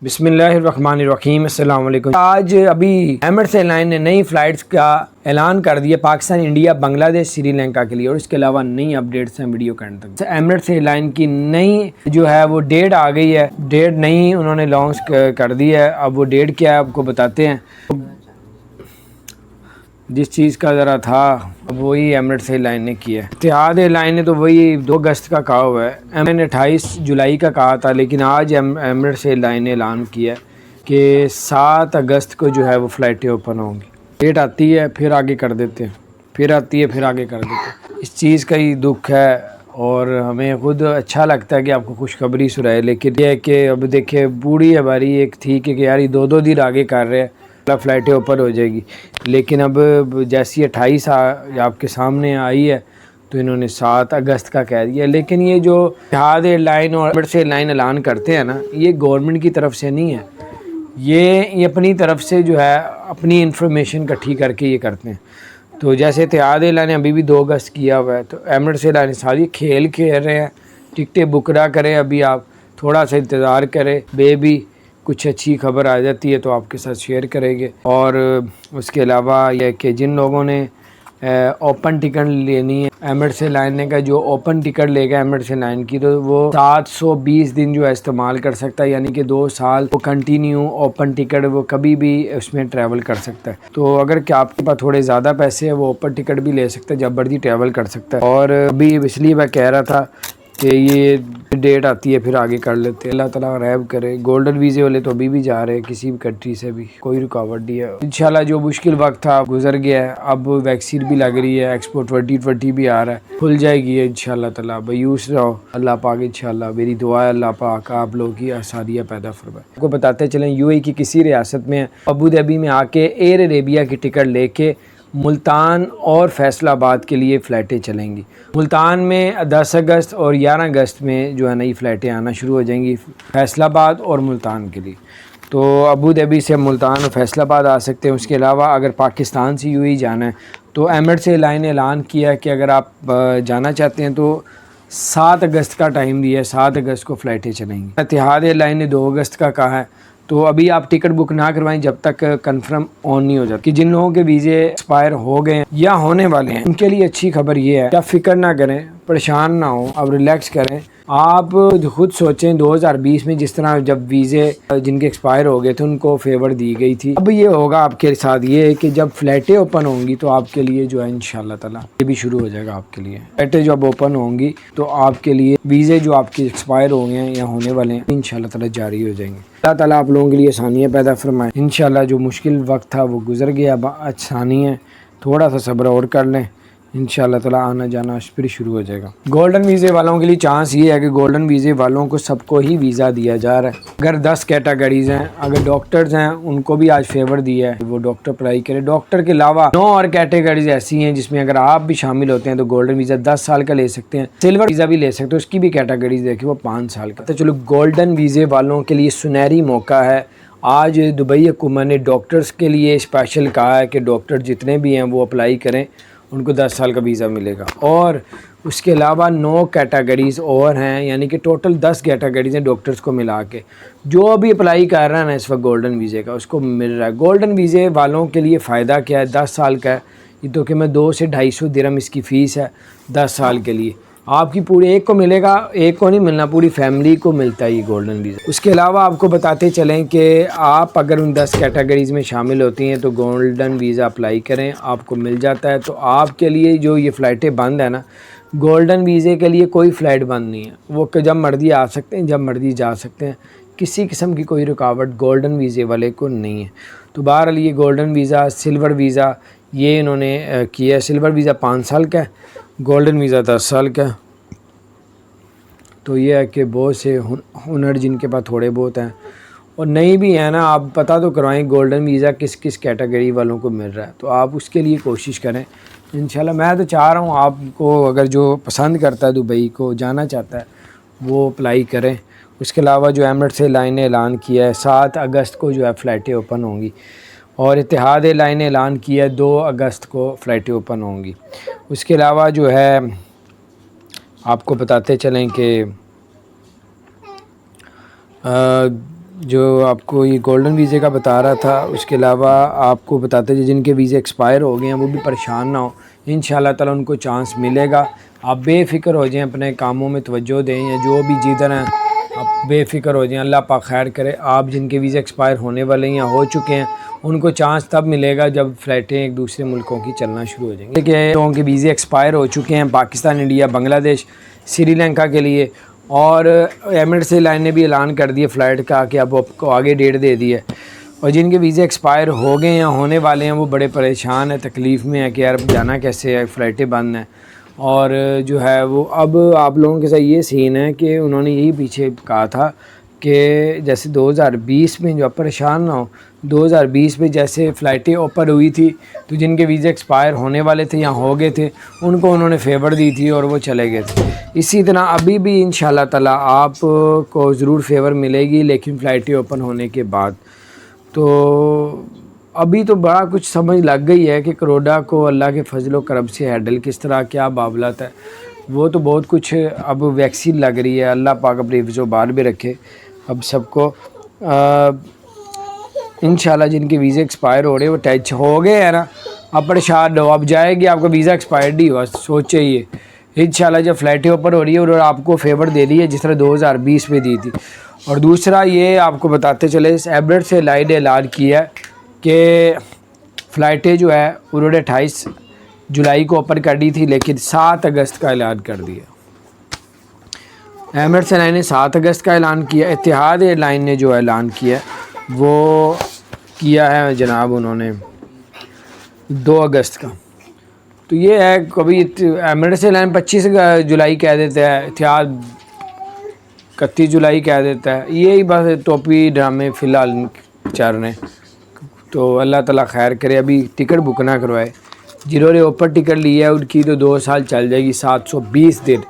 بسم اللہ الرحمن الرحیم، السلام علیکم۔ آج ابھی ایمریٹس ایئر لائن نے نئی فلائٹس کا اعلان کر دیا پاکستان، انڈیا، بنگلہ دیش، سری لنکا کے لیے، اور اس کے علاوہ نئی اپڈیٹس ہیں ویڈیو کے اندر تک۔ ایمریٹس ایئر لائن کی نئی جو ہے وہ ڈیٹ آ گئی ہے، ڈیٹ نئی انہوں نے لانچ کر دی ہے۔ اب وہ ڈیٹ کیا ہے آپ کو بتاتے ہیں۔ جس چیز کا ذرا تھا وہی ایمریٹس ایئر لائن نے کیا ہے۔ اتحاد ایئر لائن نے تو وہی 2 اگست کا کہا ہوا ہے، میں نے 28 جولائی کا کہا تھا، لیکن آج ایمریٹس ایئر لائن نے اعلان کیا ہے کہ 7 اگست کو جو ہے وہ فلائٹیں اوپن ہوں گی۔ ڈیٹ آتی ہے پھر آگے کر دیتے ہیں، پھر آتی ہے پھر آگے کر دیتے ہیں۔ اس چیز کا ہی دکھ ہے، اور ہمیں خود اچھا لگتا ہے کہ آپ کو خوشخبری سنائے، لیکن یہ ہے کہ اب دیکھیں بوڑھی ہماری ایک تھی کہ یار یہ 2 دن آگے کر رہے ہیں، فلائٹیں اوپن ہو جائے گی، لیکن اب جیسی 28 آپ کے سامنے آئی ہے تو انہوں نے 7 اگست کا کہہ دیا۔ لیکن یہ جو اتحاد ایئر لائن اور ایمریٹس ایئر لائن اعلان کرتے ہیں نا، یہ گورنمنٹ کی طرف سے نہیں ہے، یہ اپنی طرف سے جو ہے اپنی انفارمیشن اکٹھی کر کے یہ کرتے ہیں۔ تو جیسے اتحاد ایئر لائن نے ابھی بھی 2 اگست کیا ہوا ہے، تو ایمریٹس ایئر لائن ساری کھیل رہے ہیں، ٹکٹیں بک نہ کریں، ابھی آپ تھوڑا سا انتظار کریں، بھی کچھ اچھی خبر آ جاتی ہے تو آپ کے ساتھ شیئر کریں گے۔ اور اس کے علاوہ یہ کہ جن لوگوں نے اوپن ٹکٹ لینی ہے، ایمریٹس ایئر لائن نے کا جو اوپن ٹکٹ لے گا ایمریٹس ایئر لائن کی، تو وہ 720 دن جو ہے استعمال کر سکتا ہے، یعنی کہ 2 سال وہ کنٹینیو اوپن ٹکٹ وہ کبھی بھی اس میں ٹریول کر سکتا ہے۔ تو اگر کہ آپ کے پاس تھوڑے زیادہ پیسے ہیں، وہ اوپن ٹکٹ بھی لے سکتا ہے، جب مرضی ٹریول کر سکتا ہے۔ اور ابھی اس لیے میں کہہ رہا تھا کہ یہ ڈیٹ آتی ہے پھر آگے کر لیتے ہیں، اللہ تعالیٰ رحم کرے۔ گولڈن ویزے والے تو ابھی بھی جا رہے ہیں، کسی بھی کنٹری سے بھی کوئی رکاوٹ نہیں ہے۔ انشاءاللہ جو مشکل وقت تھا گزر گیا ہے، اب ویکسین بھی لگ رہی ہے، ایکسپو 2020 بھی آ رہا ہے، کھل جائے گی انشاءاللہ تعالیٰ۔ مایوس رہو، اللہ پاک انشاءاللہ، میری دعا ہے اللہ پاک آپ لوگوں کی آسانیاں پیدا فرمائے۔ آپ کو بتاتے چلیں یو اے کی کسی ریاست میں ابو ظہبی میں آ کے ایئر عربیہ کی ٹکٹ لے کے ملتان اور فیصل آباد کے لیے فلائٹیں چلیں گی۔ ملتان میں 10 اگست اور 11 اگست میں جو ہے نئی فلائٹیں آنا شروع ہو جائیں گی فیصل آباد اور ملتان کے لیے۔ تو ابو ظہبی سے ملتان اور فیصل آباد آ سکتے ہیں۔ اس کے علاوہ اگر پاکستان سے یو اے جانا ہے تو ایمریٹس ایئر لائن نے اعلان کیا کہ اگر آپ جانا چاہتے ہیں تو 7 اگست کا ٹائم دیا ہے، 7 اگست کو فلائٹیں چلیں گی۔ اتحاد ایئر لائن نے 2 اگست کا کہا ہے، تو ابھی آپ ٹکٹ بک نہ کروائیں جب تک کنفرم آن نہیں ہو جاتا۔ کہ جن لوگوں کے ویزے ایکسپائر ہو گئے ہیں یا ہونے والے ہیں، ان کے لیے اچھی خبر یہ ہے کہ آپ فکر نہ کریں، پریشان نہ ہوں، اب ریلیکس کریں۔ آپ خود سوچیں 2020 میں جس طرح جب ویزے جن کے ایکسپائر ہو گئے تھے ان کو فیور دی گئی تھی، اب یہ ہوگا آپ کے ساتھ یہ ہے کہ جب فلائٹیں اوپن ہوں گی تو آپ کے لیے جو ہے انشاءاللہ تعالیٰ یہ بھی شروع ہو جائے گا آپ کے لیے۔ فلائٹیں جب اوپن ہوں گی تو آپ کے لیے ویزے جو آپ کے ایکسپائر ہو گئے ہیں یا ہونے والے ہیں انشاءاللہ تعالیٰ جاری ہو جائیں گے۔ اللہ تعالیٰ آپ لوگوں کے لیے آسانیاں پیدا فرمائے۔ انشاءاللہ جو مشکل وقت تھا وہ گزر گیا، اب آسانی ہے، تھوڑا سا صبر اور کر لیں، انشاءاللہ تعالیٰ آنا جانا پھر شروع ہو جائے گا۔ گولڈن ویزے والوں کے لیے چانس یہ ہے کہ گولڈن ویزے والوں کو سب کو ہی ویزا دیا جا رہا ہے۔ اگر 10 کیٹیگریز ہیں، اگر ڈاکٹرز ہیں ان کو بھی آج فیور دیا ہے، وہ ڈاکٹر اپلائی کرے۔ ڈاکٹر کے علاوہ 9 اور کیٹیگریز ایسی ہیں جس میں اگر آپ بھی شامل ہوتے ہیں تو گولڈن ویزا 10 سال کا لے سکتے ہیں، سلور ویزا بھی لے سکتے ہیں، اس کی بھی کیٹیگریز دیکھیں وہ 5 سال کا۔ تو چلو گولڈن ویزے والوں کے لیے سنہری موقع ہے۔ آج دبئی حکومت نے ڈاکٹرز کے لیے اسپیشل کہا ہے کہ ڈاکٹر جتنے بھی ہیں وہ اپلائی کریں، ان کو 10 سال کا ویزا ملے گا۔ اور اس کے علاوہ 9 کیٹیگریز اور ہیں، یعنی کہ ٹوٹل 10 کیٹیگریز ہیں ڈاکٹرز کو ملا کے۔ جو بھی اپلائی کر رہا ہے نا اس وقت گولڈن ویزے کا اس کو مل رہا ہے۔ گولڈن ویزے والوں کے لیے فائدہ کیا ہے؟ 10 سال کا ہے یہ، تو کہ میں 200 سے 250 درہم اس کی فیس ہے 10 سال کے لیے۔ آپ کی پوری ایک کو ملے گا، ایک کو نہیں ملنا، پوری فیملی کو ملتا ہے یہ گولڈن ویزا۔ اس کے علاوہ آپ کو بتاتے چلیں کہ آپ اگر ان 10 کیٹیگریز میں شامل ہوتی ہیں تو گولڈن ویزا اپلائی کریں، آپ کو مل جاتا ہے۔ تو آپ کے لیے جو یہ فلائٹیں بند ہیں نا، گولڈن ویزے کے لیے کوئی فلائٹ بند نہیں ہے، وہ کہ جب مرضی آ سکتے ہیں، جب مرضی جا سکتے ہیں، کسی قسم کی کوئی رکاوٹ گولڈن ویزے والے کو نہیں ہے۔ تو بہرحال یہ گولڈن ویزا، سلور ویزا یہ انہوں نے کیا ہے۔ سلور ویزا 5 سال کا ہے، گولڈن ویزا 10 سال کا ہے۔ تو یہ ہے کہ بہت سے ہنر جن کے پاس تھوڑے بہت ہیں اور نہیں بھی ہیں نا، آپ پتہ تو کروائیں گولڈن ویزا کس کس کیٹیگری والوں کو مل رہا ہے، تو آپ اس کے لیے کوشش کریں انشاءاللہ۔ میں تو چاہ رہا ہوں آپ کو اگر جو پسند کرتا ہے دبئی کو جانا چاہتا ہے وہ اپلائی کریں۔ اس کے علاوہ جو ایمریٹس ایئر لائن نے اعلان کیا ہے 7 اگست کو جو ہے فلائٹیں اوپن ہوں گی، اور اتحاد ایئر لائن نے اعلان کیا ہے 2 اگست کو فلائٹیں اوپن ہوں گی۔ اس کے علاوہ جو ہے آپ کو بتاتے چلیں کہ جو آپ کو یہ گولڈن ویزے کا بتا رہا تھا، اس کے علاوہ آپ کو بتاتے ہیں جن کے ویزے ایکسپائر ہو گئے ہیں وہ بھی پریشان نہ ہوں، انشاءاللہ تعالیٰ ان کو چانس ملے گا۔ آپ بے فکر ہو جائیں، اپنے کاموں میں توجہ دیں، یا جو بھی جدھر ہیں آپ بے فکر ہو جائیں، اللہ پاک خیر کرے۔ آپ جن کے ویزے ایکسپائر ہونے والے ہیں یا ہو چکے ہیں ان کو چانس تب ملے گا جب فلائٹیں ایک دوسرے ملکوں کی چلنا شروع ہو جائیں گی۔ کہ لوگوں کے ویزے ایکسپائر ہو چکے ہیں پاکستان، انڈیا، بنگلہ دیش، سری لنکا کے لیے، اور ایمریٹس ایئر لائن نے بھی اعلان کر دیا فلائٹ کا کہ اب آپ کو آگے ڈیٹ دے دی ہے، اور جن کے ویزے ایکسپائر ہو گئے ہیں یا ہونے والے ہیں وہ بڑے پریشان ہیں، تکلیف میں ہیں کہ یار جانا کیسے ہے، فلائٹیں بند ہیں۔ اور جو ہے وہ اب آپ لوگوں کے ساتھ یہ سین ہے کہ انہوں نے یہی پیچھے کہا تھا کہ جیسے 2020 میں جو آپ پریشان نہ ہو، 2020 میں جیسے فلائٹیں اوپن ہوئی تھی تو جن کے ویزے ایکسپائر ہونے والے تھے یا ہو گئے تھے ان کو انہوں نے فیور دی تھی اور وہ چلے گئے تھے۔ اسی طرح ابھی بھی انشاءاللہ تعالیٰ آپ کو ضرور فیور ملے گی، لیکن فلائٹیں اوپن ہونے کے بعد۔ تو ابھی تو بڑا کچھ سمجھ لگ گئی ہے کہ کروڑا کو اللہ کے فضل و کرم سے ہینڈل کس طرح کیا معاملات ہے، وہ تو بہت کچھ اب ویکسین لگ رہی ہے، اللہ پاک اپنے حفظ و بار بھی رکھے اب سب کو۔ انشاءاللہ جن کے ویزے ایکسپائر ہو رہے ہیں وہ ٹچ ہو گئے ہیں نا، اب پریشان ہو، اب جائے گی آپ کا ویزا ایکسپائرڈ ہی ہوا، سوچے یہ انشاءاللہ جب فلائٹیں اوپن ہو رہی ہے اور آپ کو فیور دے رہی ہے جس طرح 2020 میں دی تھی۔ اور دوسرا یہ آپ کو بتاتے چلے، ایمریٹس ایئر لائن نے اعلان کیا ہے کہ فلائٹیں جو ہے انہوں نے 28 جولائی کو اوپن کر دی تھی، لیکن 7 اگست کا اعلان کر دیا۔ ایمریٹس ایئر لائن نے 7 اگست کا اعلان کیا، اتحاد ایئر لائن نے جو اعلان کیا وہ کیا ہے جناب انہوں نے 2 اگست کا۔ تو یہ ہے کبھی ایمریٹس ایئر لائن 25 جولائی کہہ دیتا ہے، اتحاد 31 جولائی کہہ دیتا ہے، یہی بس ٹوپی ڈرامے فی الحال چل رہے ہیں۔ تو اللہ تعالیٰ خیر کرے، ابھی ٹکٹ بک نہ کروائے، جنہوں نے اوپر ٹکٹ لیا ہے ان کی تو 2 سال چل جائے گی، 720 دن۔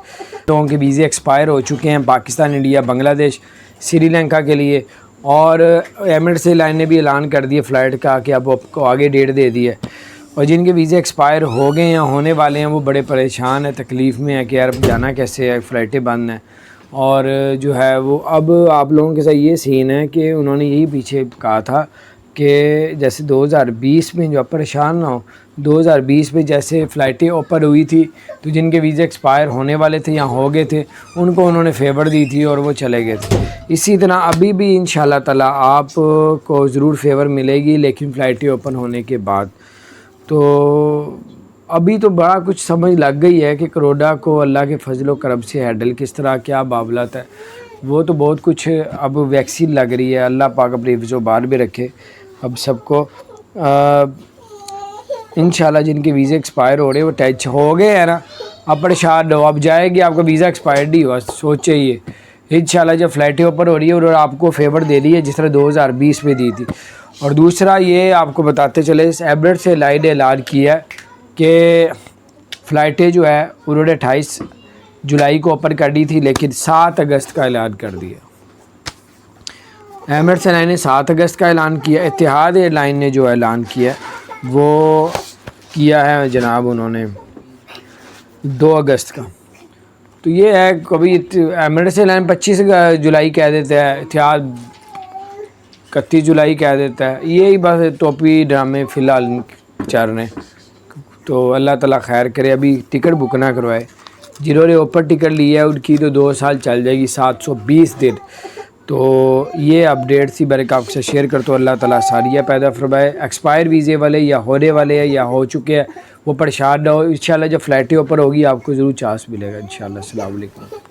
لوگوں کے ویزے ایکسپائر ہو چکے ہیں پاکستان، انڈیا، بنگلہ دیش، سری لنکا کے لیے، اور ایمریٹس ایئر لائن نے بھی اعلان کر دیا فلائٹ کا کہ اب آپ کو آگے ڈیٹ دے دی ہے، اور جن کے ویزے ایکسپائر ہو گئے ہیں یا ہونے والے ہیں وہ بڑے پریشان ہیں، تکلیف میں ہیں کہ یار جانا کیسے ہے، فلائٹیں بند ہیں۔ اور جو ہے وہ اب آپ لوگوں کے ساتھ یہ سین ہے کہ انہوں نے یہی پیچھے کہا تھا کہ جیسے 2020 میں جو آپ پریشان نہ ہو، 2020 میں جیسے فلائٹیں اوپن ہوئی تھی تو جن کے ویزے ایکسپائر ہونے والے تھے یا ہو گئے تھے ان کو انہوں نے فیور دی تھی اور وہ چلے گئے تھے۔ اسی طرح ابھی بھی انشاءاللہ تعالیٰ آپ کو ضرور فیور ملے گی، لیکن فلائٹیں اوپن ہونے کے بعد۔ تو ابھی تو بڑا کچھ سمجھ لگ گئی ہے کہ کروڑا کو اللہ کے فضل و کرم سے ہینڈل کس طرح کیا معاملات ہے، وہ تو بہت کچھ اب ویکسین لگ رہی ہے، اللہ پاک اپنے حفظ و بار بھی رکھے اب سب کو۔ انشاءاللہ جن کے ویزے ایکسپائر ہو رہے ہیں وہ ٹچ ہو گئے ہیں نا، اب پریشان ہو، اب جائے گی آپ کا ویزا ایکسپائرڈ ہی ہوا، سوچے یہ انشاءاللہ جب فلائٹیں اوپن ہو رہی ہے اور آپ کو فیور دے رہی ہے جس طرح 2020 میں دی تھی۔ اور دوسرا یہ آپ کو بتاتے چلے، ایمریٹس ایئر لائن نے اعلان کیا ہے کہ فلائٹیں جو ہے انہوں نے 28 جولائی کو اوپن کر دی تھی، لیکن 7 اگست کا اعلان کر دیا۔ ایمریٹس ایئر لائن نے 7 اگست کا اعلان کیا، اتحاد ایئر لائن نے جو اعلان کیا وہ کیا ہے جناب انہوں نے 2 اگست کا۔ تو یہ ہے کبھی ایمریٹس ایئر لائن 25 جولائی کہہ دیتا ہے، اتحاد 31 جولائی کہہ دیتا ہے، یہی بس ٹوپی ڈرامے فی الحال چل رہے ہیں۔ تو اللہ تعالیٰ خیر کرے، ابھی ٹکٹ بک نہ کروائے، جنہوں نے اوپر ٹکٹ لیا ہے ان کی تو 2 سال چل جائے گی، 720 دن۔ تو یہ اپڈیٹ تھی میں نے آپ سے شیئر کرتا ہوں، اللہ تعالیٰ ساریہ پیدا فرمائے۔ ایکسپائر ویزے والے یا ہونے والے ہیں یا ہو چکے ہیں وہ پریشان نہ ہو، انشاءاللہ جب فلائٹیں اوپن ہوگی آپ کو ضرور چانس ملے گا انشاءاللہ۔ السلام علیکم۔